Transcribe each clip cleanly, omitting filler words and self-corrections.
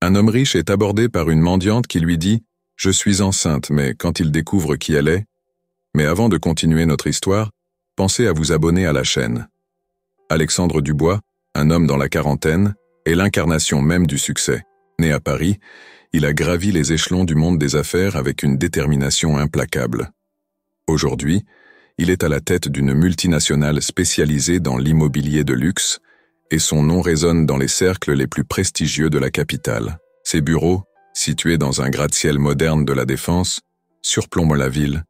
Un homme riche est abordé par une mendiante qui lui dit « Je suis enceinte », mais quand il découvre qui elle est, mais avant de continuer notre histoire, pensez à vous abonner à la chaîne. Alexandre Dubois, un homme dans la quarantaine, est l'incarnation même du succès. Né à Paris, il a gravi les échelons du monde des affaires avec une détermination implacable. Aujourd'hui, il est à la tête d'une multinationale spécialisée dans l'immobilier de luxe et son nom résonne dans les cercles les plus prestigieux de la capitale. Ses bureaux, situés dans un gratte-ciel moderne de la Défense, surplombent la ville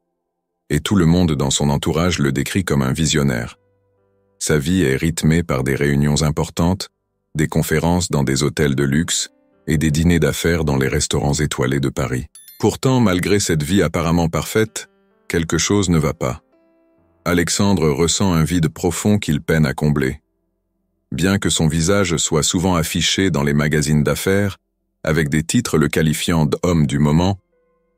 et tout le monde dans son entourage le décrit comme un visionnaire. Sa vie est rythmée par des réunions importantes, des conférences dans des hôtels de luxe et des dîners d'affaires dans les restaurants étoilés de Paris. Pourtant, malgré cette vie apparemment parfaite, quelque chose ne va pas. Alexandre ressent un vide profond qu'il peine à combler. Bien que son visage soit souvent affiché dans les magazines d'affaires, avec des titres le qualifiant d'homme du moment,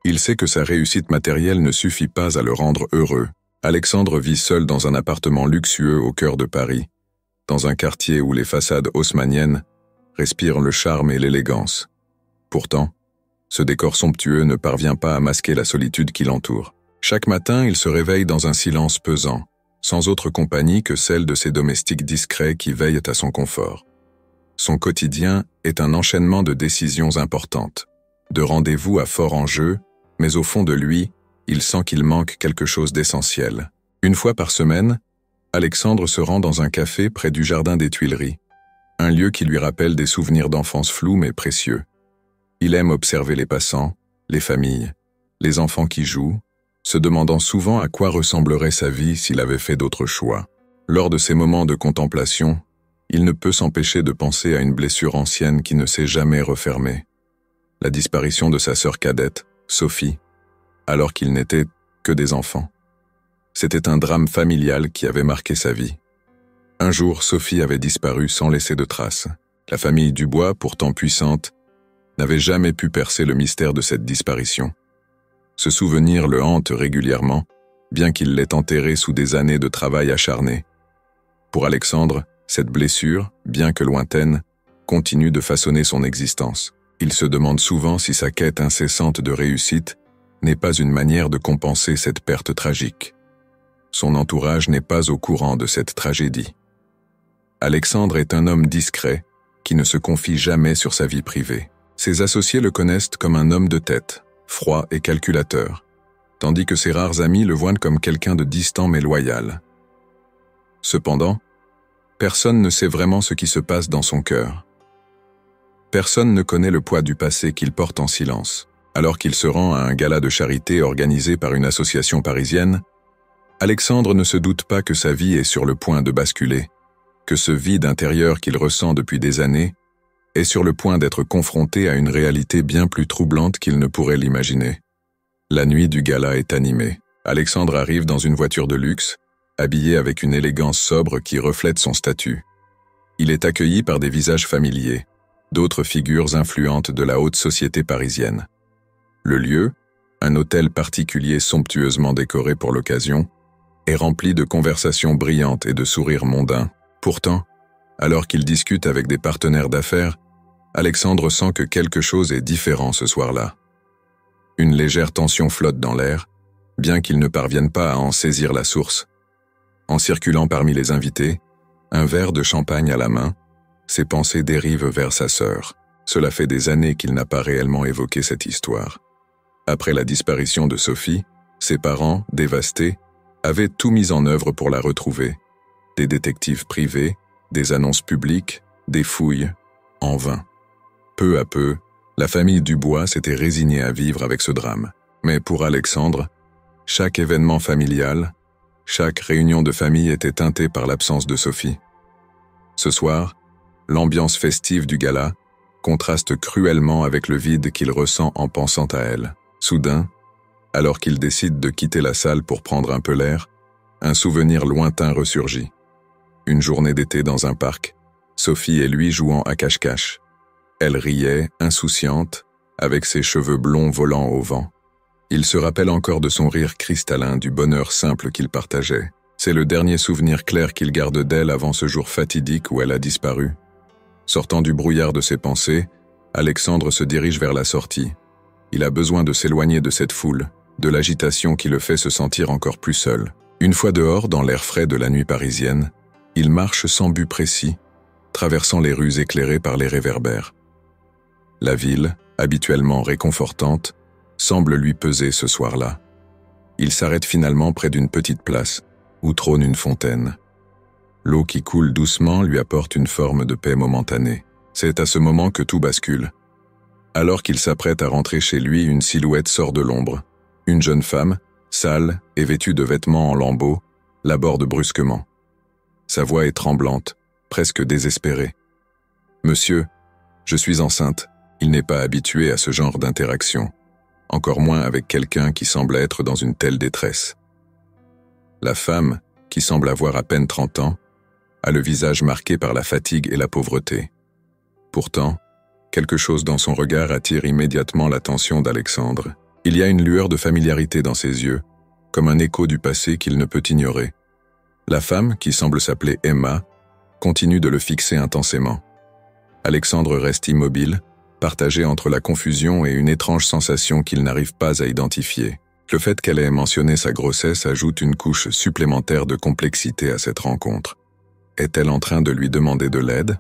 il sait que sa réussite matérielle ne suffit pas à le rendre heureux. Alexandre vit seul dans un appartement luxueux au cœur de Paris, dans un quartier où les façades haussmanniennes respirent le charme et l'élégance. Pourtant, ce décor somptueux ne parvient pas à masquer la solitude qui l'entoure. Chaque matin, il se réveille dans un silence pesant, sans autre compagnie que celle de ses domestiques discrets qui veillent à son confort. Son quotidien est un enchaînement de décisions importantes, de rendez-vous à fort enjeu, mais au fond de lui, il sent qu'il manque quelque chose d'essentiel. Une fois par semaine, Alexandre se rend dans un café près du jardin des Tuileries, un lieu qui lui rappelle des souvenirs d'enfance flous mais précieux. Il aime observer les passants, les familles, les enfants qui jouent, se demandant souvent à quoi ressemblerait sa vie s'il avait fait d'autres choix. Lors de ces moments de contemplation, il ne peut s'empêcher de penser à une blessure ancienne qui ne s'est jamais refermée. La disparition de sa sœur cadette, Sophie, alors qu'ils n'étaient que des enfants. C'était un drame familial qui avait marqué sa vie. Un jour, Sophie avait disparu sans laisser de traces. La famille Dubois, pourtant puissante, n'avait jamais pu percer le mystère de cette disparition. Ce souvenir le hante régulièrement, bien qu'il l'ait enterré sous des années de travail acharné. Pour Alexandre, cette blessure, bien que lointaine, continue de façonner son existence. Il se demande souvent si sa quête incessante de réussite n'est pas une manière de compenser cette perte tragique. Son entourage n'est pas au courant de cette tragédie. Alexandre est un homme discret qui ne se confie jamais sur sa vie privée. Ses associés le connaissent comme un homme de tête, froid et calculateur, tandis que ses rares amis le voient comme quelqu'un de distant mais loyal. Cependant, personne ne sait vraiment ce qui se passe dans son cœur. Personne ne connaît le poids du passé qu'il porte en silence. Alors qu'il se rend à un gala de charité organisé par une association parisienne, Alexandre ne se doute pas que sa vie est sur le point de basculer, que ce vide intérieur qu'il ressent depuis des années est sur le point d'être confronté à une réalité bien plus troublante qu'il ne pourrait l'imaginer. La nuit du gala est animée. Alexandre arrive dans une voiture de luxe, habillé avec une élégance sobre qui reflète son statut. Il est accueilli par des visages familiers, d'autres figures influentes de la haute société parisienne. Le lieu, un hôtel particulier somptueusement décoré pour l'occasion, est rempli de conversations brillantes et de sourires mondains. Pourtant, alors qu'il discute avec des partenaires d'affaires, Alexandre sent que quelque chose est différent ce soir-là. Une légère tension flotte dans l'air, bien qu'il ne parvienne pas à en saisir la source. En circulant parmi les invités, un verre de champagne à la main, ses pensées dérivent vers sa sœur. Cela fait des années qu'il n'a pas réellement évoqué cette histoire. Après la disparition de Sophie, ses parents, dévastés, avaient tout mis en œuvre pour la retrouver. Des détectives privés, des annonces publiques, des fouilles, en vain. Peu à peu, la famille Dubois s'était résignée à vivre avec ce drame. Mais pour Alexandre, chaque événement familial, chaque réunion de famille était teintée par l'absence de Sophie. Ce soir, l'ambiance festive du gala contraste cruellement avec le vide qu'il ressent en pensant à elle. Soudain, alors qu'il décide de quitter la salle pour prendre un peu l'air, un souvenir lointain ressurgit. Une journée d'été dans un parc, Sophie et lui jouant à cache-cache. Elle riait, insouciante, avec ses cheveux blonds volant au vent. Il se rappelle encore de son rire cristallin, du bonheur simple qu'il partageait. C'est le dernier souvenir clair qu'il garde d'elle avant ce jour fatidique où elle a disparu. Sortant du brouillard de ses pensées, Alexandre se dirige vers la sortie. Il a besoin de s'éloigner de cette foule, de l'agitation qui le fait se sentir encore plus seul. Une fois dehors, dans l'air frais de la nuit parisienne, il marche sans but précis, traversant les rues éclairées par les réverbères. La ville, habituellement réconfortante, semble lui peser ce soir-là. Il s'arrête finalement près d'une petite place, où trône une fontaine. L'eau qui coule doucement lui apporte une forme de paix momentanée. C'est à ce moment que tout bascule. Alors qu'il s'apprête à rentrer chez lui, une silhouette sort de l'ombre. Une jeune femme, sale et vêtue de vêtements en lambeaux, l'aborde brusquement. Sa voix est tremblante, presque désespérée. « Monsieur, je suis enceinte. » Il n'est pas habitué à ce genre d'interaction, encore moins avec quelqu'un qui semble être dans une telle détresse. La femme, qui semble avoir à peine 30 ans, a le visage marqué par la fatigue et la pauvreté. Pourtant, quelque chose dans son regard attire immédiatement l'attention d'Alexandre. Il y a une lueur de familiarité dans ses yeux, comme un écho du passé qu'il ne peut ignorer. La femme, qui semble s'appeler Emma, continue de le fixer intensément. Alexandre reste immobile, partagé entre la confusion et une étrange sensation qu'il n'arrive pas à identifier. Le fait qu'elle ait mentionné sa grossesse ajoute une couche supplémentaire de complexité à cette rencontre. Est-elle en train de lui demander de l'aide?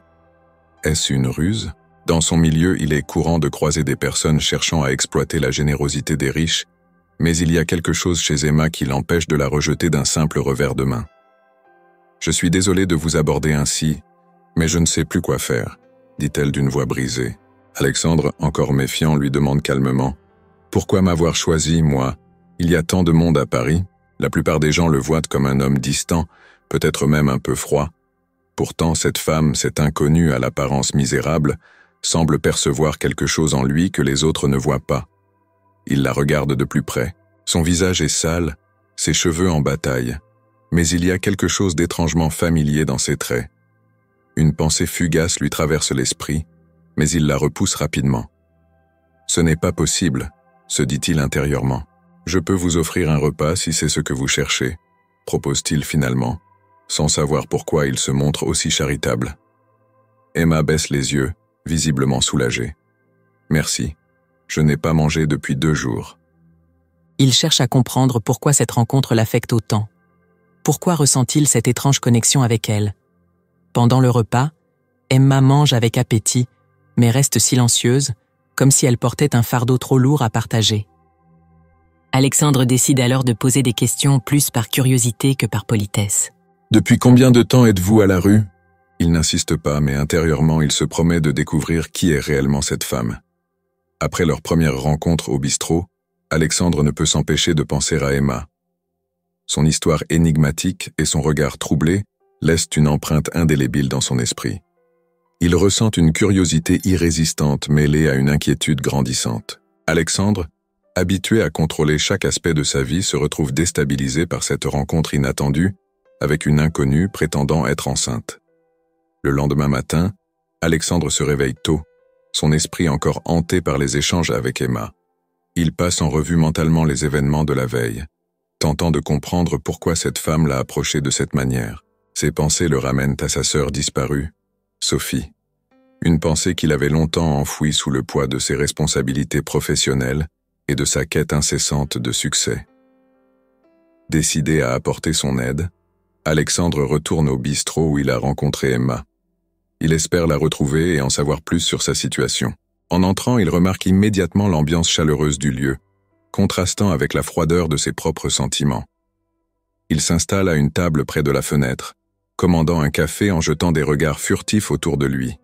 Est-ce une ruse? Dans son milieu, il est courant de croiser des personnes cherchant à exploiter la générosité des riches, mais il y a quelque chose chez Emma qui l'empêche de la rejeter d'un simple revers de main. « Je suis désolée de vous aborder ainsi, mais je ne sais plus quoi faire », dit-elle d'une voix brisée. Alexandre, encore méfiant, lui demande calmement « Pourquoi m'avoir choisi, moi? Il y a tant de monde à Paris. La plupart des gens le voient comme un homme distant, peut-être même un peu froid. Pourtant, cette femme, cet inconnu à l'apparence misérable, semble percevoir quelque chose en lui que les autres ne voient pas. Il la regarde de plus près. Son visage est sale, ses cheveux en bataille, mais il y a quelque chose d'étrangement familier dans ses traits. Une pensée fugace lui traverse l'esprit, mais il la repousse rapidement. « Ce n'est pas possible », se dit-il intérieurement. « Je peux vous offrir un repas si c'est ce que vous cherchez », propose-t-il finalement, sans savoir pourquoi il se montre aussi charitable. Emma baisse les yeux, visiblement soulagée. « Merci, je n'ai pas mangé depuis 2 jours. » Il cherche à comprendre pourquoi cette rencontre l'affecte autant. Pourquoi ressent-il cette étrange connexion avec elle? Pendant le repas, Emma mange avec appétit, mais reste silencieuse, comme si elle portait un fardeau trop lourd à partager. Alexandre décide alors de poser des questions plus par curiosité que par politesse. « Depuis combien de temps êtes-vous à la rue ?» Il n'insiste pas, mais intérieurement, il se promet de découvrir qui est réellement cette femme. Après leur première rencontre au bistrot, Alexandre ne peut s'empêcher de penser à Emma. Son histoire énigmatique et son regard troublé laissent une empreinte indélébile dans son esprit. Il ressent une curiosité irrésistante mêlée à une inquiétude grandissante. Alexandre, habitué à contrôler chaque aspect de sa vie, se retrouve déstabilisé par cette rencontre inattendue avec une inconnue prétendant être enceinte. Le lendemain matin, Alexandre se réveille tôt, son esprit encore hanté par les échanges avec Emma. Il passe en revue mentalement les événements de la veille, tentant de comprendre pourquoi cette femme l'a approché de cette manière. Ses pensées le ramènent à sa sœur disparue, Sophie. Une pensée qu'il avait longtemps enfouie sous le poids de ses responsabilités professionnelles et de sa quête incessante de succès. Décidé à apporter son aide, Alexandre retourne au bistrot où il a rencontré Emma. Il espère la retrouver et en savoir plus sur sa situation. En entrant, il remarque immédiatement l'ambiance chaleureuse du lieu, contrastant avec la froideur de ses propres sentiments. Il s'installe à une table près de la fenêtre, commandant un café en jetant des regards furtifs autour de lui.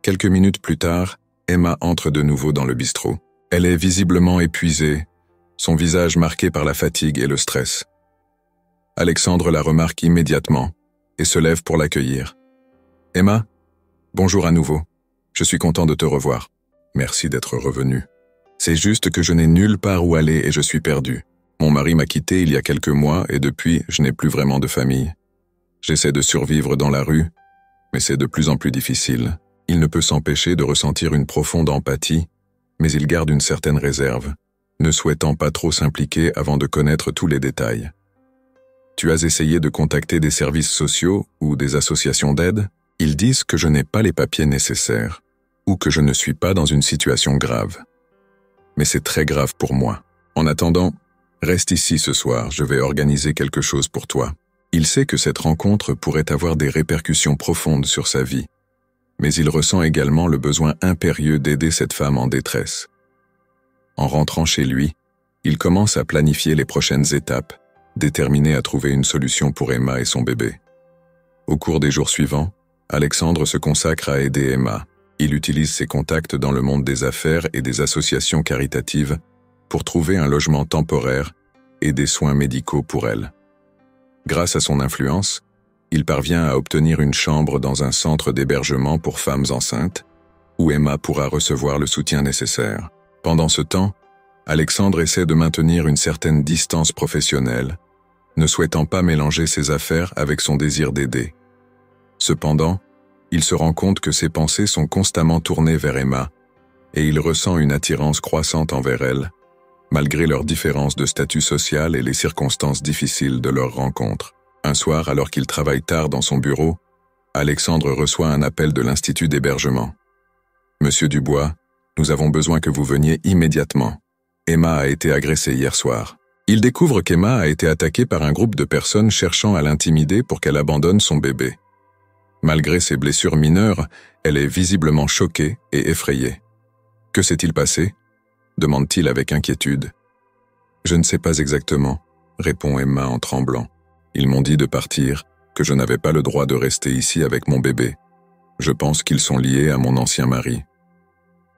Quelques minutes plus tard, Emma entre de nouveau dans le bistrot. Elle est visiblement épuisée, son visage marqué par la fatigue et le stress. Alexandre la remarque immédiatement et se lève pour l'accueillir. « Emma, bonjour à nouveau. Je suis content de te revoir. Merci d'être revenue. C'est juste que je n'ai nulle part où aller et je suis perdu. Mon mari m'a quitté il y a quelques mois et depuis, je n'ai plus vraiment de famille. J'essaie de survivre dans la rue, mais c'est de plus en plus difficile. Il ne peut s'empêcher de ressentir une profonde empathie, mais il garde une certaine réserve, ne souhaitant pas trop s'impliquer avant de connaître tous les détails. Tu as essayé de contacter des services sociaux ou des associations d'aide? Ils disent que je n'ai pas les papiers nécessaires. ou que je ne suis pas dans une situation grave. Mais c'est très grave pour moi. En attendant, reste ici ce soir, je vais organiser quelque chose pour toi. Il sait que cette rencontre pourrait avoir des répercussions profondes sur sa vie, mais il ressent également le besoin impérieux d'aider cette femme en détresse. En rentrant chez lui, il commence à planifier les prochaines étapes, déterminé à trouver une solution pour Emma et son bébé. Au cours des jours suivants, Alexandre se consacre à aider Emma. Il utilise ses contacts dans le monde des affaires et des associations caritatives pour trouver un logement temporaire et des soins médicaux pour elle. Grâce à son influence, il parvient à obtenir une chambre dans un centre d'hébergement pour femmes enceintes, où Emma pourra recevoir le soutien nécessaire. Pendant ce temps, Alexandre essaie de maintenir une certaine distance professionnelle, ne souhaitant pas mélanger ses affaires avec son désir d'aider. Cependant, il se rend compte que ses pensées sont constamment tournées vers Emma, et il ressent une attirance croissante envers elle, malgré leurs différences de statut social et les circonstances difficiles de leur rencontre. Un soir, alors qu'il travaille tard dans son bureau, Alexandre reçoit un appel de l'Institut d'hébergement. « Monsieur Dubois, nous avons besoin que vous veniez immédiatement. Emma a été agressée hier soir. » Il découvre qu'Emma a été attaquée par un groupe de personnes cherchant à l'intimider pour qu'elle abandonne son bébé. Malgré ses blessures mineures, elle est visiblement choquée et effrayée. « Que s'est-il passé ?» demande-t-il avec inquiétude. « Je ne sais pas exactement, » répond Emma en tremblant. « Ils m'ont dit de partir, que je n'avais pas le droit de rester ici avec mon bébé. Je pense qu'ils sont liés à mon ancien mari. »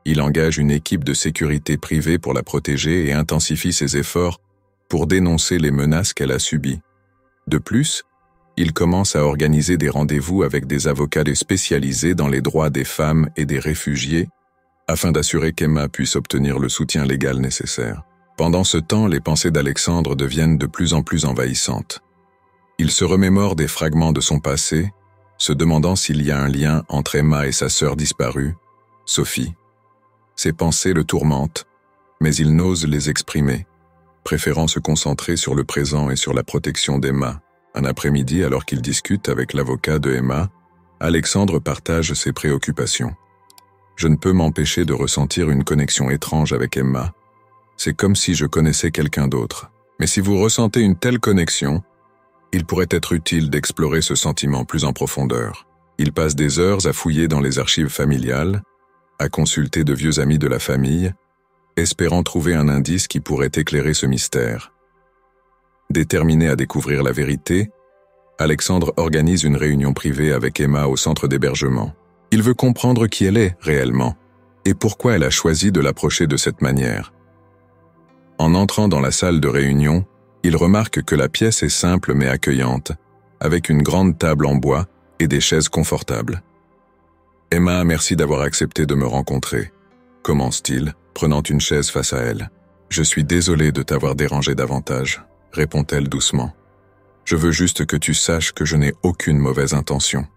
Il engage une équipe de sécurité privée pour la protéger et intensifie ses efforts pour dénoncer les menaces qu'elle a subies. De plus, il commence à organiser des rendez-vous avec des avocats spécialisés dans les droits des femmes et des réfugiés afin d'assurer qu'Emma puisse obtenir le soutien légal nécessaire. Pendant ce temps, les pensées d'Alexandre deviennent de plus en plus envahissantes. Il se remémore des fragments de son passé, se demandant s'il y a un lien entre Emma et sa sœur disparue, Sophie. Ses pensées le tourmentent, mais il n'ose les exprimer, préférant se concentrer sur le présent et sur la protection d'Emma. Un après-midi, alors qu'il discute avec l'avocat de Emma, Alexandre partage ses préoccupations. « Je ne peux m'empêcher de ressentir une connexion étrange avec Emma. C'est comme si je connaissais quelqu'un d'autre. Mais si vous ressentez une telle connexion, il pourrait être utile d'explorer ce sentiment plus en profondeur. » Il passe des heures à fouiller dans les archives familiales, à consulter de vieux amis de la famille, espérant trouver un indice qui pourrait éclairer ce mystère. Déterminé à découvrir la vérité, Alexandre organise une réunion privée avec Emma au centre d'hébergement. Il veut comprendre qui elle est réellement et pourquoi elle a choisi de l'approcher de cette manière. En entrant dans la salle de réunion, il remarque que la pièce est simple mais accueillante, avec une grande table en bois et des chaises confortables. « Emma, merci d'avoir accepté de me rencontrer », commence-t-il, prenant une chaise face à elle. « Je suis désolé de t'avoir dérangé davantage », répond-elle doucement. « Je veux juste que tu saches que je n'ai aucune mauvaise intention.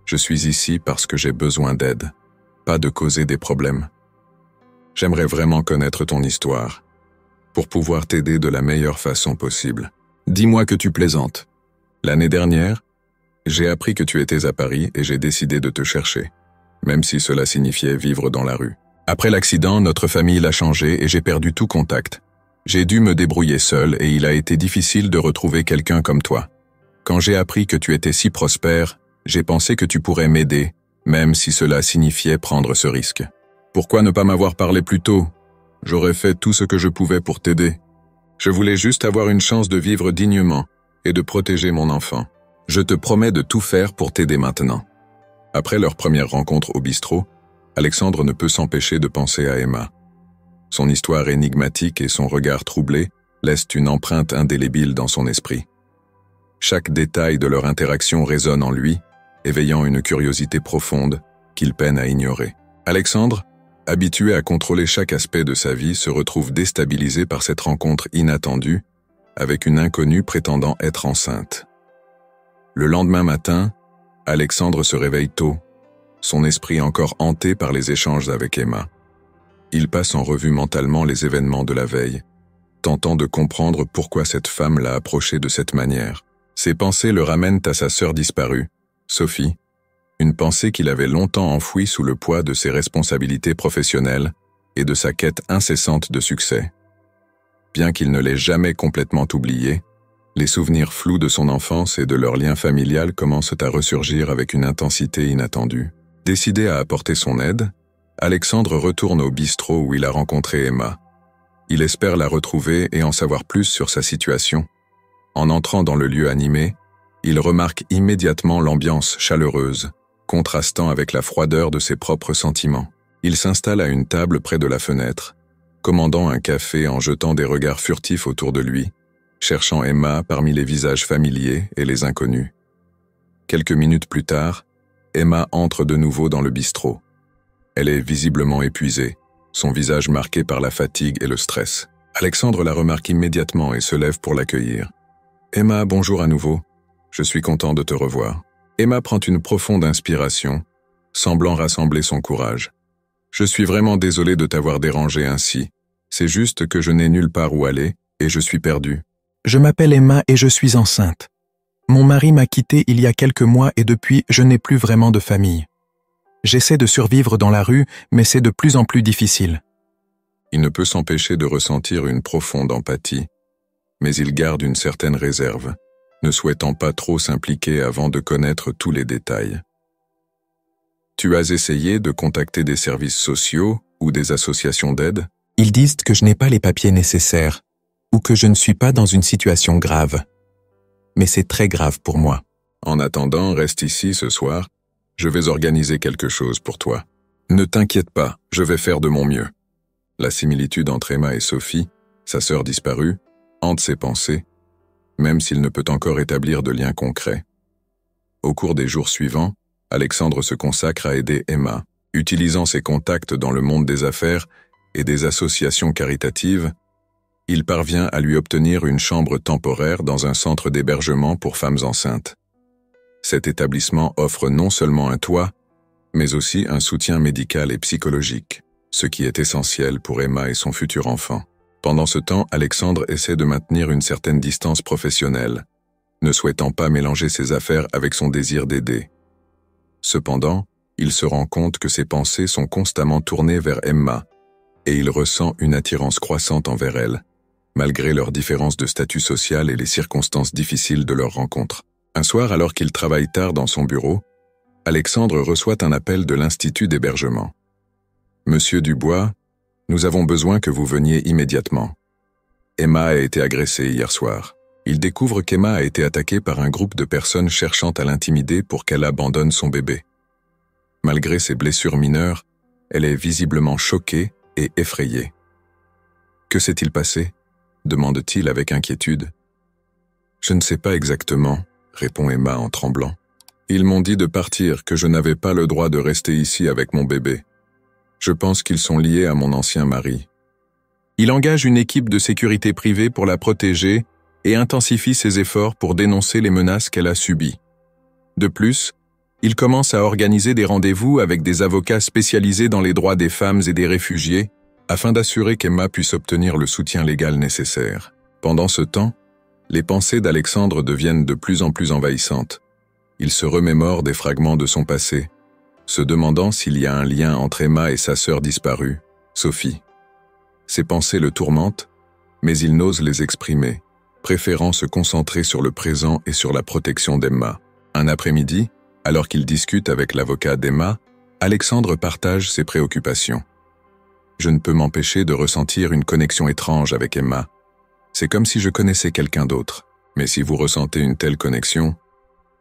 Je suis ici parce que j'ai besoin d'aide, pas de causer des problèmes. J'aimerais vraiment connaître ton histoire, pour pouvoir t'aider de la meilleure façon possible. Dis-moi que tu plaisantes. L'année dernière, j'ai appris que tu étais à Paris et j'ai décidé de te chercher, même si cela signifiait vivre dans la rue. Après l'accident, notre famille l'a changé et j'ai perdu tout contact. J'ai dû me débrouiller seul et il a été difficile de retrouver quelqu'un comme toi. Quand j'ai appris que tu étais si prospère, j'ai pensé que tu pourrais m'aider, même si cela signifiait prendre ce risque. Pourquoi ne pas m'avoir parlé plus tôt? J'aurais fait tout ce que je pouvais pour t'aider. Je voulais juste avoir une chance de vivre dignement et de protéger mon enfant. Je te promets de tout faire pour t'aider maintenant. » Après leur première rencontre au bistrot, Alexandre ne peut s'empêcher de penser à Emma. Son histoire énigmatique et son regard troublé laissent une empreinte indélébile dans son esprit. Chaque détail de leur interaction résonne en lui, éveillant une curiosité profonde qu'il peine à ignorer. Alexandre, habitué à contrôler chaque aspect de sa vie, se retrouve déstabilisé par cette rencontre inattendue avec une inconnue prétendant être enceinte. Le lendemain matin, Alexandre se réveille tôt, son esprit encore hanté par les échanges avec Emma. Il passe en revue mentalement les événements de la veille, tentant de comprendre pourquoi cette femme l'a approché de cette manière. Ses pensées le ramènent à sa sœur disparue, Sophie, une pensée qu'il avait longtemps enfouie sous le poids de ses responsabilités professionnelles et de sa quête incessante de succès. Bien qu'il ne l'ait jamais complètement oublié, les souvenirs flous de son enfance et de leur lien familial commencent à ressurgir avec une intensité inattendue. Décidé à apporter son aide, Alexandre retourne au bistrot où il a rencontré Emma. Il espère la retrouver et en savoir plus sur sa situation. En entrant dans le lieu animé, il remarque immédiatement l'ambiance chaleureuse, contrastant avec la froideur de ses propres sentiments. Il s'installe à une table près de la fenêtre, commandant un café en jetant des regards furtifs autour de lui, cherchant Emma parmi les visages familiers et les inconnus. Quelques minutes plus tard, Emma entre de nouveau dans le bistrot. Elle est visiblement épuisée, son visage marqué par la fatigue et le stress. Alexandre la remarque immédiatement et se lève pour l'accueillir. « Emma, bonjour à nouveau. Je suis content de te revoir. » Emma prend une profonde inspiration, semblant rassembler son courage. « Je suis vraiment désolé de t'avoir dérangé ainsi. C'est juste que je n'ai nulle part où aller et je suis perdue. » « Je m'appelle Emma et je suis enceinte. Mon mari m'a quittée il y a quelques mois et depuis, je n'ai plus vraiment de famille. J'essaie de survivre dans la rue, mais c'est de plus en plus difficile. » Il ne peut s'empêcher de ressentir une profonde empathie, mais il garde une certaine réserve, ne souhaitant pas trop s'impliquer avant de connaître tous les détails. « Tu as essayé de contacter des services sociaux ou des associations d'aide ? » Ils disent que je n'ai pas les papiers nécessaires ou que je ne suis pas dans une situation grave. Mais c'est très grave pour moi. En attendant, reste ici ce soir. Je vais organiser quelque chose pour toi. Ne t'inquiète pas, je vais faire de mon mieux. La similitude entre Emma et Sophie, sa sœur disparue, hante ses pensées, même s'il ne peut encore établir de lien concret. Au cours des jours suivants, Alexandre se consacre à aider Emma, utilisant ses contacts dans le monde des affaires et des associations caritatives. Il parvient à lui obtenir une chambre temporaire dans un centre d'hébergement pour femmes enceintes. Cet établissement offre non seulement un toit, mais aussi un soutien médical et psychologique, ce qui est essentiel pour Emma et son futur enfant. Pendant ce temps, Alexandre essaie de maintenir une certaine distance professionnelle, ne souhaitant pas mélanger ses affaires avec son désir d'aider. Cependant, il se rend compte que ses pensées sont constamment tournées vers Emma, et il ressent une attirance croissante envers elle, malgré leurs différences de statut social et les circonstances difficiles de leur rencontre. Un soir, alors qu'il travaille tard dans son bureau, Alexandre reçoit un appel de l'Institut d'hébergement. « Monsieur Dubois, nous avons besoin que vous veniez immédiatement. Emma a été agressée hier soir. » Il découvre qu'Emma a été attaquée par un groupe de personnes cherchant à l'intimider pour qu'elle abandonne son bébé. Malgré ses blessures mineures, elle est visiblement choquée et effrayée. « Que s'est-il passé ?» demande-t-il avec inquiétude. « Je ne sais pas exactement, » répond Emma en tremblant. « Ils m'ont dit de partir, que je n'avais pas le droit de rester ici avec mon bébé. Je pense qu'ils sont liés à mon ancien mari. » Il engage une équipe de sécurité privée pour la protéger et intensifie ses efforts pour dénoncer les menaces qu'elle a subies. De plus, il commence à organiser des rendez-vous avec des avocats spécialisés dans les droits des femmes et des réfugiés, afin d'assurer qu'Emma puisse obtenir le soutien légal nécessaire. Pendant ce temps, les pensées d'Alexandre deviennent de plus en plus envahissantes. Il se remémore des fragments de son passé, se demandant s'il y a un lien entre Emma et sa sœur disparue, Sophie. Ses pensées le tourmentent, mais il n'ose les exprimer, préférant se concentrer sur le présent et sur la protection d'Emma. Un après-midi, alors qu'il discute avec l'avocat d'Emma, Alexandre partage ses préoccupations. Je ne peux m'empêcher de ressentir une connexion étrange avec Emma. C'est comme si je connaissais quelqu'un d'autre. Mais si vous ressentez une telle connexion,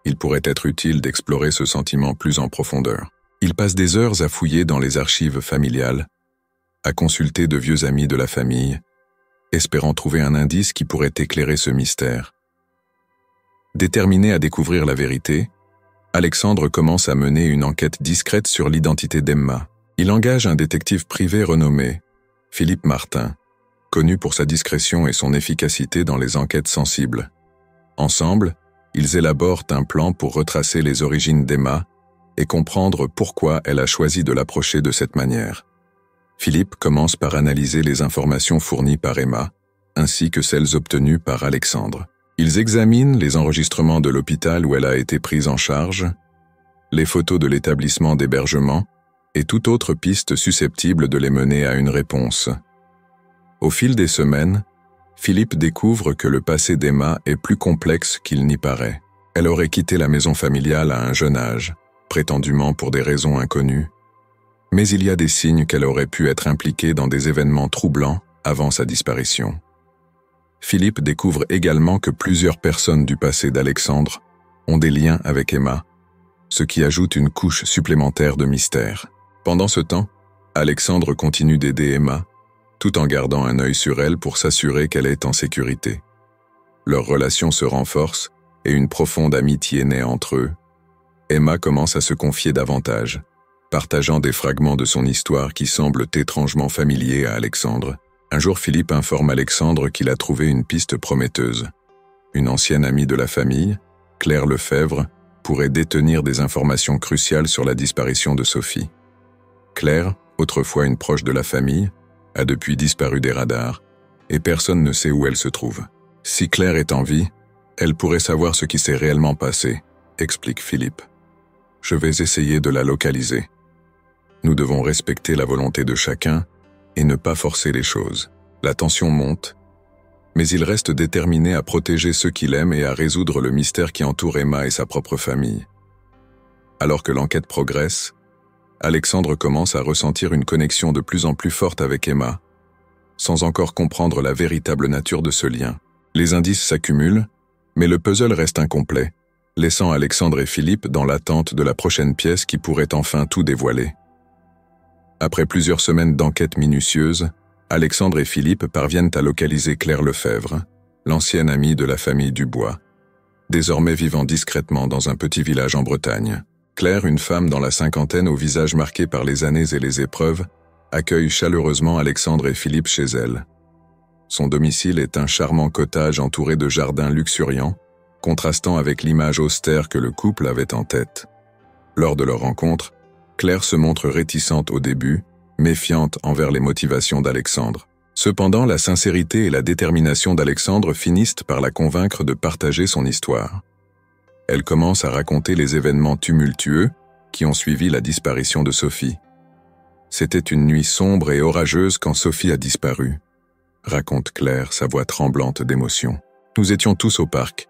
il pourrait être utile d'explorer ce sentiment plus en profondeur. Il passe des heures à fouiller dans les archives familiales, à consulter de vieux amis de la famille, espérant trouver un indice qui pourrait éclairer ce mystère. Déterminé à découvrir la vérité, Alexandre commence à mener une enquête discrète sur l'identité d'Emma. Il engage un détective privé renommé, Philippe Martin, connu pour sa discrétion et son efficacité dans les enquêtes sensibles. Ensemble, ils élaborent un plan pour retracer les origines d'Emma et comprendre pourquoi elle a choisi de l'approcher de cette manière. Philippe commence par analyser les informations fournies par Emma, ainsi que celles obtenues par Alexandre. Ils examinent les enregistrements de l'hôpital où elle a été prise en charge, les photos de l'établissement d'hébergement et toute autre piste susceptible de les mener à une réponse. Au fil des semaines, Philippe découvre que le passé d'Emma est plus complexe qu'il n'y paraît. Elle aurait quitté la maison familiale à un jeune âge, prétendument pour des raisons inconnues. Mais il y a des signes qu'elle aurait pu être impliquée dans des événements troublants avant sa disparition. Philippe découvre également que plusieurs personnes du passé d'Alexandre ont des liens avec Emma, ce qui ajoute une couche supplémentaire de mystère. Pendant ce temps, Alexandre continue d'aider Emma, tout en gardant un œil sur elle pour s'assurer qu'elle est en sécurité. Leur relation se renforce et une profonde amitié naît entre eux. Emma commence à se confier davantage, partageant des fragments de son histoire qui semblent étrangement familiers à Alexandre. Un jour, Philippe informe Alexandre qu'il a trouvé une piste prometteuse. Une ancienne amie de la famille, Claire Lefebvre, pourrait détenir des informations cruciales sur la disparition de Sophie. Claire, autrefois une proche de la famille, a depuis disparu des radars, et personne ne sait où elle se trouve. Si Claire est en vie, elle pourrait savoir ce qui s'est réellement passé, explique Philippe. Je vais essayer de la localiser. Nous devons respecter la volonté de chacun et ne pas forcer les choses. La tension monte, mais il reste déterminé à protéger ceux qu'il aime et à résoudre le mystère qui entoure Emma et sa propre famille. Alors que l'enquête progresse, Alexandre commence à ressentir une connexion de plus en plus forte avec Emma, sans encore comprendre la véritable nature de ce lien. Les indices s'accumulent, mais le puzzle reste incomplet, laissant Alexandre et Philippe dans l'attente de la prochaine pièce qui pourrait enfin tout dévoiler. Après plusieurs semaines d'enquête minutieuse, Alexandre et Philippe parviennent à localiser Claire Lefebvre, l'ancienne amie de la famille Dubois, désormais vivant discrètement dans un petit village en Bretagne. Claire, une femme dans la cinquantaine au visage marqué par les années et les épreuves, accueille chaleureusement Alexandre et Philippe chez elle. Son domicile est un charmant cottage entouré de jardins luxuriants, contrastant avec l'image austère que le couple avait en tête. Lors de leur rencontre, Claire se montre réticente au début, méfiante envers les motivations d'Alexandre. Cependant, la sincérité et la détermination d'Alexandre finissent par la convaincre de partager son histoire. Elle commence à raconter les événements tumultueux qui ont suivi la disparition de Sophie. C'était une nuit sombre et orageuse quand Sophie a disparu, raconte Claire, sa voix tremblante d'émotion. Nous étions tous au parc,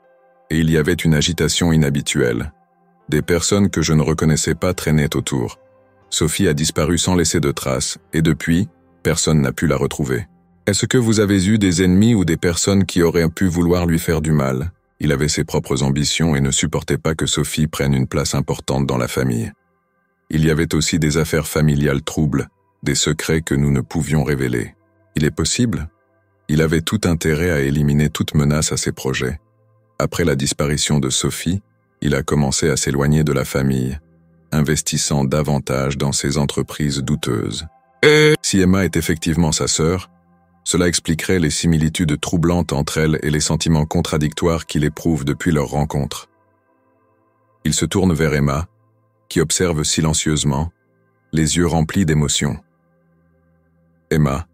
et il y avait une agitation inhabituelle. Des personnes que je ne reconnaissais pas traînaient autour. Sophie a disparu sans laisser de traces, et depuis, personne n'a pu la retrouver. Est-ce que vous avez eu des ennemis ou des personnes qui auraient pu vouloir lui faire du mal? Il avait ses propres ambitions et ne supportait pas que Sophie prenne une place importante dans la famille. Il y avait aussi des affaires familiales troubles, des secrets que nous ne pouvions révéler. Il est possible? Il avait tout intérêt à éliminer toute menace à ses projets. Après la disparition de Sophie, il a commencé à s'éloigner de la famille, investissant davantage dans ses entreprises douteuses. Si Emma est effectivement sa sœur, cela expliquerait les similitudes troublantes entre elle et les sentiments contradictoires qu'il éprouve depuis leur rencontre. Il se tourne vers Emma, qui observe silencieusement, les yeux remplis d'émotion. « Emma,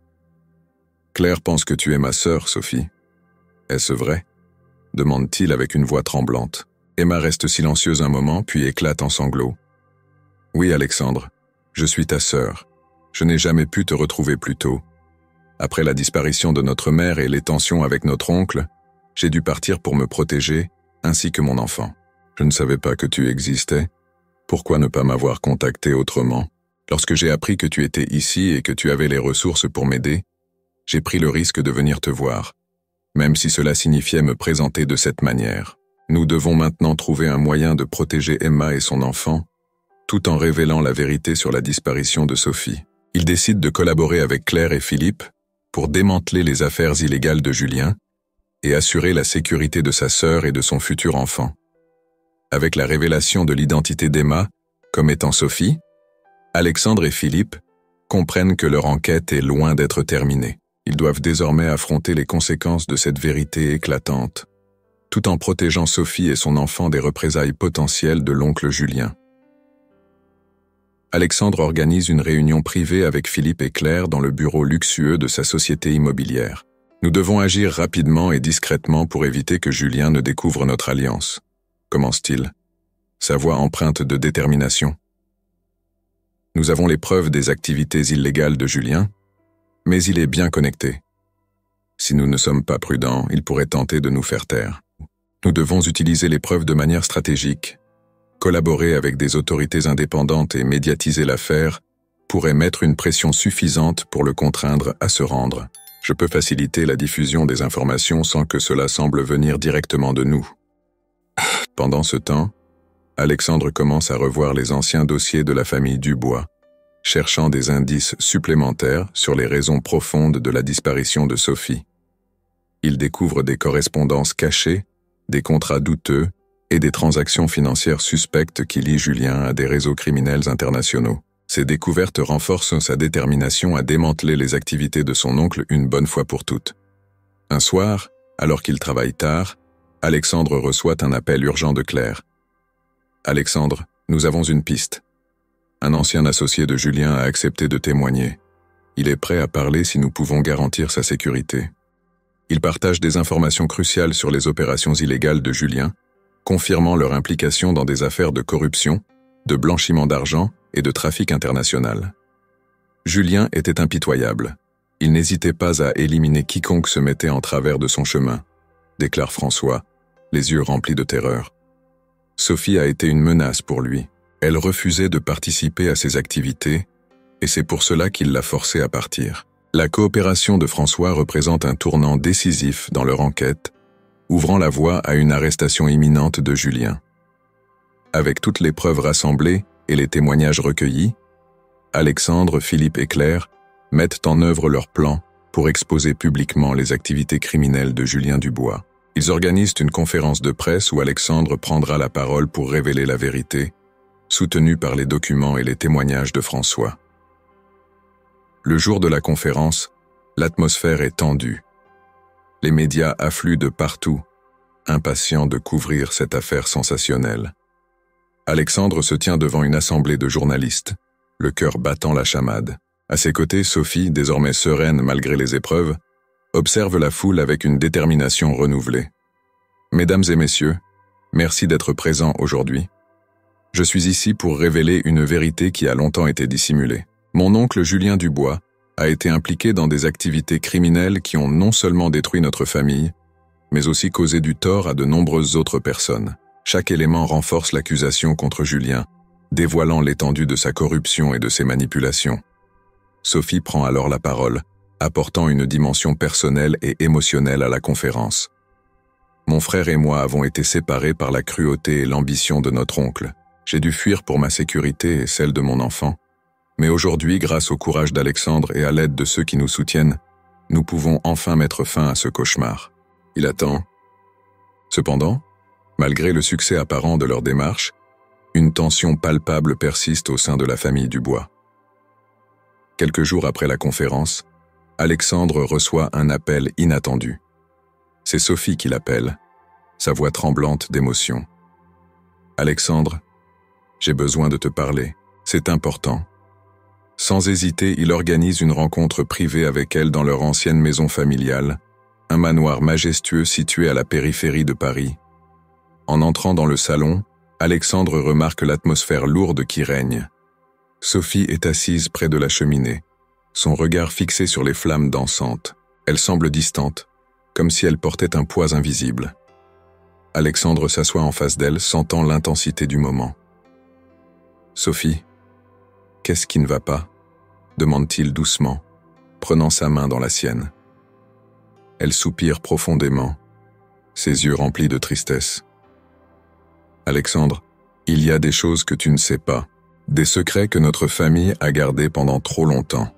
Claire pense que tu es ma sœur, Sophie. Est-ce vrai ?» demande-t-il avec une voix tremblante. Emma reste silencieuse un moment, puis éclate en sanglots. « Oui, Alexandre, je suis ta sœur. Je n'ai jamais pu te retrouver plus tôt. Après la disparition de notre mère et les tensions avec notre oncle, j'ai dû partir pour me protéger, ainsi que mon enfant. Je ne savais pas que tu existais. Pourquoi ne pas m'avoir contacté autrement? Lorsque j'ai appris que tu étais ici et que tu avais les ressources pour m'aider, j'ai pris le risque de venir te voir, même si cela signifiait me présenter de cette manière. Nous devons maintenant trouver un moyen de protéger Emma et son enfant, tout en révélant la vérité sur la disparition de Sophie. Il décide de collaborer avec Claire et Philippe pour démanteler les affaires illégales de Julien et assurer la sécurité de sa sœur et de son futur enfant. Avec la révélation de l'identité d'Emma comme étant Sophie, Alexandre et Philippe comprennent que leur enquête est loin d'être terminée. Ils doivent désormais affronter les conséquences de cette vérité éclatante, tout en protégeant Sophie et son enfant des représailles potentielles de l'oncle Julien. Alexandre organise une réunion privée avec Philippe et Claire dans le bureau luxueux de sa société immobilière. Nous devons agir rapidement et discrètement pour éviter que Julien ne découvre notre alliance, commence-t-il. sa voix empreinte de détermination. Nous avons les preuves des activités illégales de Julien, mais il est bien connecté. Si nous ne sommes pas prudents, il pourrait tenter de nous faire taire. Nous devons utiliser les preuves de manière stratégique. Collaborer avec des autorités indépendantes et médiatiser l'affaire pourrait mettre une pression suffisante pour le contraindre à se rendre. Je peux faciliter la diffusion des informations sans que cela semble venir directement de nous. Pendant ce temps, Alexandre commence à revoir les anciens dossiers de la famille Dubois, cherchant des indices supplémentaires sur les raisons profondes de la disparition de Sophie. Il découvre des correspondances cachées, des contrats douteux et des transactions financières suspectes qui lient Julien à des réseaux criminels internationaux. Ces découvertes renforcent sa détermination à démanteler les activités de son oncle une bonne fois pour toutes. Un soir, alors qu'il travaille tard, Alexandre reçoit un appel urgent de Claire. « Alexandre, nous avons une piste. Un ancien associé de Julien a accepté de témoigner. Il est prêt à parler si nous pouvons garantir sa sécurité. Il partage des informations cruciales sur les opérations illégales de Julien, confirmant leur implication dans des affaires de corruption, de blanchiment d'argent et de trafic international. Julien était impitoyable. Il n'hésitait pas à éliminer quiconque se mettait en travers de son chemin, déclare François, les yeux remplis de terreur. Sophie a été une menace pour lui. Elle refusait de participer à ses activités, et c'est pour cela qu'il l'a forcée à partir. La coopération de François représente un tournant décisif dans leur enquête, ouvrant la voie à une arrestation imminente de Julien. Avec toutes les preuves rassemblées et les témoignages recueillis, Alexandre, Philippe et Claire mettent en œuvre leur plan pour exposer publiquement les activités criminelles de Julien Dubois. Ils organisent une conférence de presse où Alexandre prendra la parole pour révéler la vérité, soutenu par les documents et les témoignages de François. Le jour de la conférence, l'atmosphère est tendue. Les médias affluent de partout, impatients de couvrir cette affaire sensationnelle. Alexandre se tient devant une assemblée de journalistes, le cœur battant la chamade. À ses côtés, Sophie, désormais sereine malgré les épreuves, observe la foule avec une détermination renouvelée. « Mesdames et messieurs, merci d'être présents aujourd'hui. Je suis ici pour révéler une vérité qui a longtemps été dissimulée. Mon oncle Julien Dubois a été impliqué dans des activités criminelles qui ont non seulement détruit notre famille, mais aussi causé du tort à de nombreuses autres personnes. Chaque élément renforce l'accusation contre Julien, dévoilant l'étendue de sa corruption et de ses manipulations. » Sophie prend alors la parole, apportant une dimension personnelle et émotionnelle à la conférence. « Mon frère et moi avons été séparés par la cruauté et l'ambition de notre oncle. J'ai dû fuir pour ma sécurité et celle de mon enfant. Mais aujourd'hui, grâce au courage d'Alexandre et à l'aide de ceux qui nous soutiennent, nous pouvons enfin mettre fin à ce cauchemar. » Il attend. Cependant, malgré le succès apparent de leur démarche, une tension palpable persiste au sein de la famille Dubois. Quelques jours après la conférence, Alexandre reçoit un appel inattendu. C'est Sophie qui l'appelle, sa voix tremblante d'émotion. « Alexandre, j'ai besoin de te parler, c'est important. » Sans hésiter, il organise une rencontre privée avec elle dans leur ancienne maison familiale, un manoir majestueux situé à la périphérie de Paris. En entrant dans le salon, Alexandre remarque l'atmosphère lourde qui règne. Sophie est assise près de la cheminée, son regard fixé sur les flammes dansantes. Elle semble distante, comme si elle portait un poids invisible. Alexandre s'assoit en face d'elle, sentant l'intensité du moment. « Sophie, qu'est-ce qui ne va pas ?» demande-t-il doucement, prenant sa main dans la sienne. Elle soupire profondément, ses yeux remplis de tristesse. « Alexandre, il y a des choses que tu ne sais pas, des secrets que notre famille a gardés pendant trop longtemps.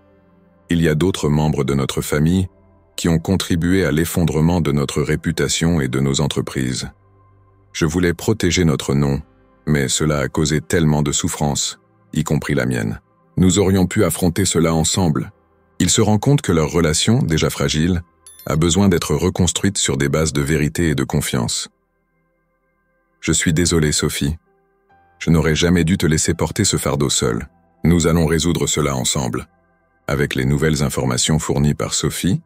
Il y a d'autres membres de notre famille qui ont contribué à l'effondrement de notre réputation et de nos entreprises. Je voulais protéger notre nom, mais cela a causé tellement de souffrances, y compris la mienne. Nous aurions pu affronter cela ensemble. Ils se rendent compte que leur relation, déjà fragile, a besoin d'être reconstruite sur des bases de vérité et de confiance. Je suis désolé, Sophie. Je n'aurais jamais dû te laisser porter ce fardeau seul. Nous allons résoudre cela ensemble. » Avec les nouvelles informations fournies par Sophie,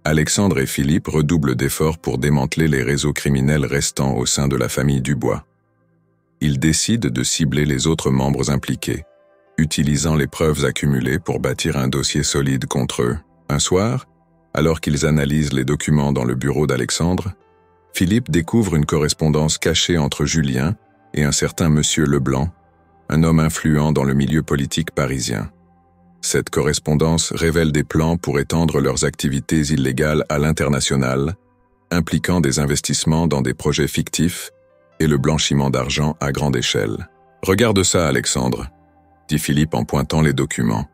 Alexandre et Philippe redoublent d'efforts pour démanteler les réseaux criminels restants au sein de la famille Dubois. Ils décident de cibler les autres membres impliqués, utilisant les preuves accumulées pour bâtir un dossier solide contre eux. Un soir, alors qu'ils analysent les documents dans le bureau d'Alexandre, Philippe découvre une correspondance cachée entre Julien et un certain monsieur Leblanc, un homme influent dans le milieu politique parisien. Cette correspondance révèle des plans pour étendre leurs activités illégales à l'international, impliquant des investissements dans des projets fictifs et le blanchiment d'argent à grande échelle. « Regarde ça, Alexandre », dit Philippe en pointant les documents.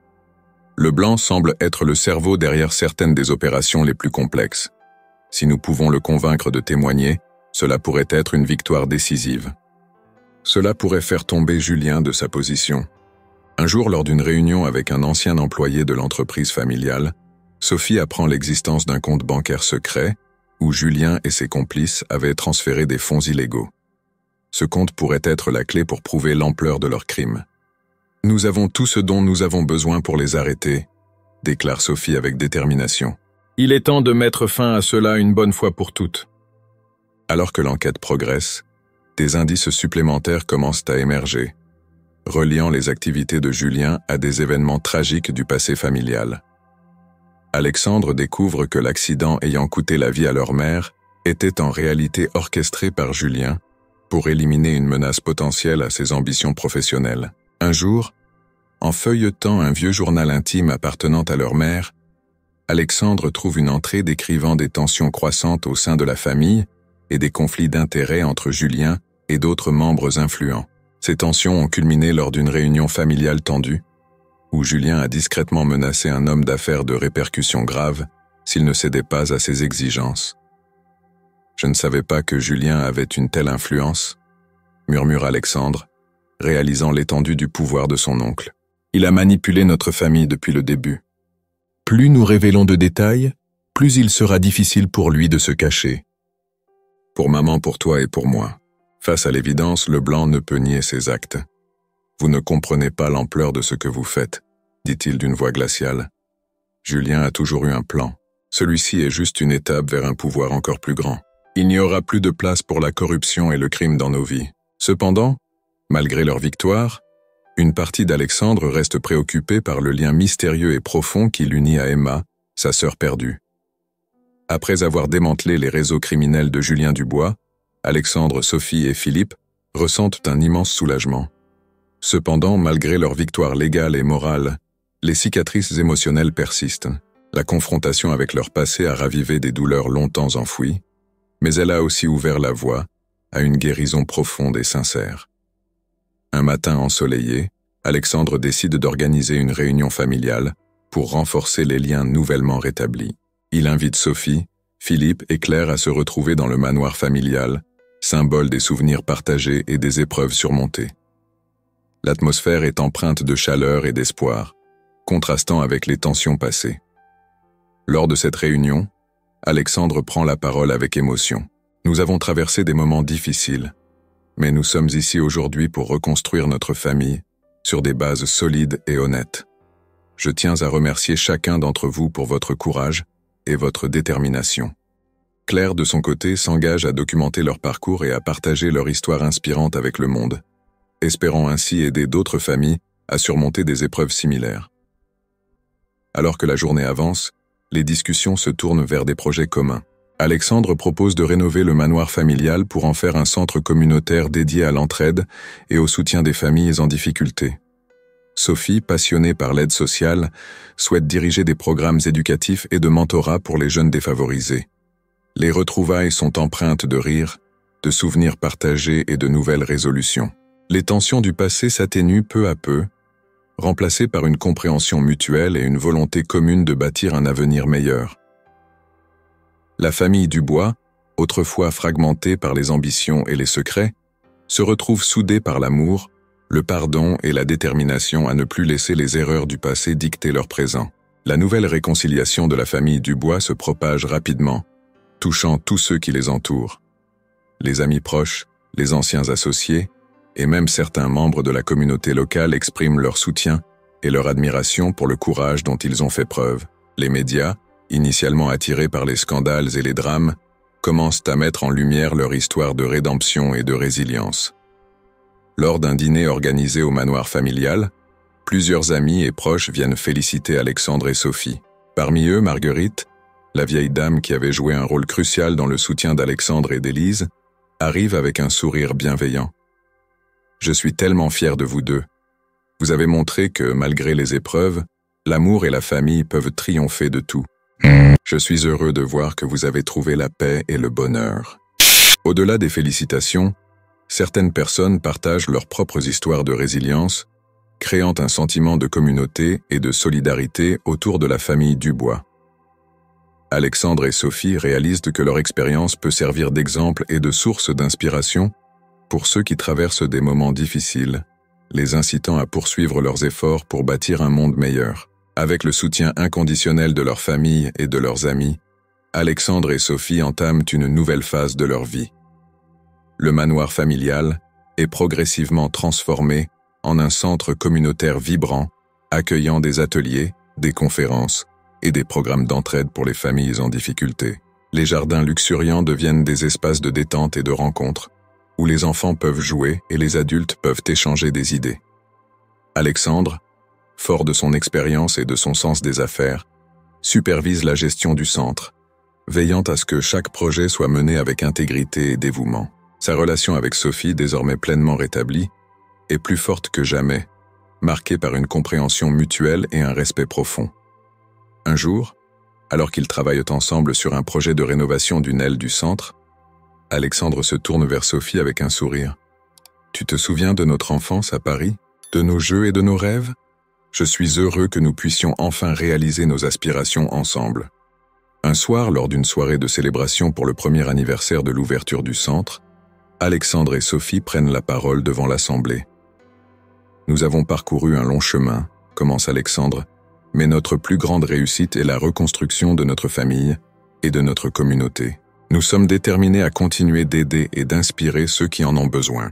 Leblanc semble être le cerveau derrière certaines des opérations les plus complexes. Si nous pouvons le convaincre de témoigner, cela pourrait être une victoire décisive. Cela pourrait faire tomber Julien de sa position. Un jour, lors d'une réunion avec un ancien employé de l'entreprise familiale, Sophie apprend l'existence d'un compte bancaire secret où Julien et ses complices avaient transféré des fonds illégaux. Ce compte pourrait être la clé pour prouver l'ampleur de leur crime. « Nous avons tout ce dont nous avons besoin pour les arrêter », déclare Sophie avec détermination. « Il est temps de mettre fin à cela une bonne fois pour toutes. » Alors que l'enquête progresse, des indices supplémentaires commencent à émerger, reliant les activités de Julien à des événements tragiques du passé familial. Alexandre découvre que l'accident ayant coûté la vie à leur mère était en réalité orchestré par Julien pour éliminer une menace potentielle à ses ambitions professionnelles. Un jour, en feuilletant un vieux journal intime appartenant à leur mère, Alexandre trouve une entrée décrivant des tensions croissantes au sein de la famille et des conflits d'intérêts entre Julien et d'autres membres influents. Ces tensions ont culminé lors d'une réunion familiale tendue, où Julien a discrètement menacé un homme d'affaires de répercussions graves s'il ne cédait pas à ses exigences. « Je ne savais pas que Julien avait une telle influence », murmure Alexandre, réalisant l'étendue du pouvoir de son oncle. « Il a manipulé notre famille depuis le début. Plus nous révélons de détails, plus il sera difficile pour lui de se cacher. Pour maman, pour toi et pour moi. » Face à l'évidence, Leblanc ne peut nier ses actes. « Vous ne comprenez pas l'ampleur de ce que vous faites, » dit-il d'une voix glaciale. Julien a toujours eu un plan. Celui-ci est juste une étape vers un pouvoir encore plus grand. Il n'y aura plus de place pour la corruption et le crime dans nos vies. Cependant, malgré leur victoire, une partie d'Alexandre reste préoccupée par le lien mystérieux et profond qui l'unit à Emma, sa sœur perdue. Après avoir démantelé les réseaux criminels de Julien Dubois, Alexandre, Sophie et Philippe ressentent un immense soulagement. Cependant, malgré leur victoire légale et morale, les cicatrices émotionnelles persistent. La confrontation avec leur passé a ravivé des douleurs longtemps enfouies, mais elle a aussi ouvert la voie à une guérison profonde et sincère. Un matin ensoleillé, Alexandre décide d'organiser une réunion familiale pour renforcer les liens nouvellement rétablis. Il invite Sophie, Philippe et Claire à se retrouver dans le manoir familial, symbole des souvenirs partagés et des épreuves surmontées. L'atmosphère est empreinte de chaleur et d'espoir, contrastant avec les tensions passées. Lors de cette réunion, Alexandre prend la parole avec émotion. « Nous avons traversé des moments difficiles, mais nous sommes ici aujourd'hui pour reconstruire notre famille sur des bases solides et honnêtes. Je tiens à remercier chacun d'entre vous pour votre courage et votre détermination. » Claire, de son côté, s'engage à documenter leur parcours et à partager leur histoire inspirante avec le monde, espérant ainsi aider d'autres familles à surmonter des épreuves similaires. Alors que la journée avance, les discussions se tournent vers des projets communs. Alexandre propose de rénover le manoir familial pour en faire un centre communautaire dédié à l'entraide et au soutien des familles en difficulté. Sophie, passionnée par l'aide sociale, souhaite diriger des programmes éducatifs et de mentorat pour les jeunes défavorisés. Les retrouvailles sont empreintes de rire, de souvenirs partagés et de nouvelles résolutions. Les tensions du passé s'atténuent peu à peu, remplacées par une compréhension mutuelle et une volonté commune de bâtir un avenir meilleur. La famille Dubois, autrefois fragmentée par les ambitions et les secrets, se retrouve soudée par l'amour, le pardon et la détermination à ne plus laisser les erreurs du passé dicter leur présent. La nouvelle réconciliation de la famille Dubois se propage rapidement, touchant tous ceux qui les entourent. Les amis proches, les anciens associés, et même certains membres de la communauté locale expriment leur soutien et leur admiration pour le courage dont ils ont fait preuve. Les médias, initialement attirés par les scandales et les drames, commencent à mettre en lumière leur histoire de rédemption et de résilience. Lors d'un dîner organisé au manoir familial, plusieurs amis et proches viennent féliciter Alexandre et Sophie. Parmi eux, Marguerite, la vieille dame qui avait joué un rôle crucial dans le soutien d'Alexandre et d'Élise, arrive avec un sourire bienveillant. « Je suis tellement fier de vous deux. Vous avez montré que, malgré les épreuves, l'amour et la famille peuvent triompher de tout. Je suis heureux de voir que vous avez trouvé la paix et le bonheur. » Au-delà des félicitations, certaines personnes partagent leurs propres histoires de résilience, créant un sentiment de communauté et de solidarité autour de la famille Dubois. Alexandre et Sophie réalisent que leur expérience peut servir d'exemple et de source d'inspiration pour ceux qui traversent des moments difficiles, les incitant à poursuivre leurs efforts pour bâtir un monde meilleur. Avec le soutien inconditionnel de leur famille et de leurs amis, Alexandre et Sophie entament une nouvelle phase de leur vie. Le manoir familial est progressivement transformé en un centre communautaire vibrant, accueillant des ateliers, des conférences et des programmes d'entraide pour les familles en difficulté. Les jardins luxuriants deviennent des espaces de détente et de rencontre, où les enfants peuvent jouer et les adultes peuvent échanger des idées. Alexandre, fort de son expérience et de son sens des affaires, supervise la gestion du centre, veillant à ce que chaque projet soit mené avec intégrité et dévouement. Sa relation avec Sophie, désormais pleinement rétablie, est plus forte que jamais, marquée par une compréhension mutuelle et un respect profond. Un jour, alors qu'ils travaillent ensemble sur un projet de rénovation d'une aile du centre, Alexandre se tourne vers Sophie avec un sourire. « Tu te souviens de notre enfance à Paris, de nos jeux et de nos rêves ? Je suis heureux que nous puissions enfin réaliser nos aspirations ensemble. » Un soir, lors d'une soirée de célébration pour le premier anniversaire de l'ouverture du centre, Alexandre et Sophie prennent la parole devant l'assemblée. « Nous avons parcouru un long chemin, » commence Alexandre, « mais notre plus grande réussite est la reconstruction de notre famille et de notre communauté. Nous sommes déterminés à continuer d'aider et d'inspirer ceux qui en ont besoin. »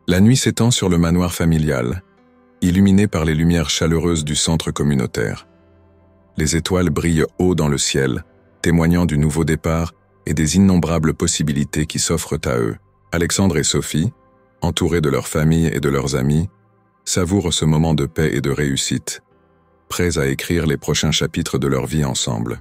La nuit s'étend sur le manoir familial, illuminé par les lumières chaleureuses du centre communautaire. Les étoiles brillent haut dans le ciel, témoignant du nouveau départ et des innombrables possibilités qui s'offrent à eux. Alexandre et Sophie, entourés de leur famille et de leurs amis, savourent ce moment de paix et de réussite, prêts à écrire les prochains chapitres de leur vie ensemble.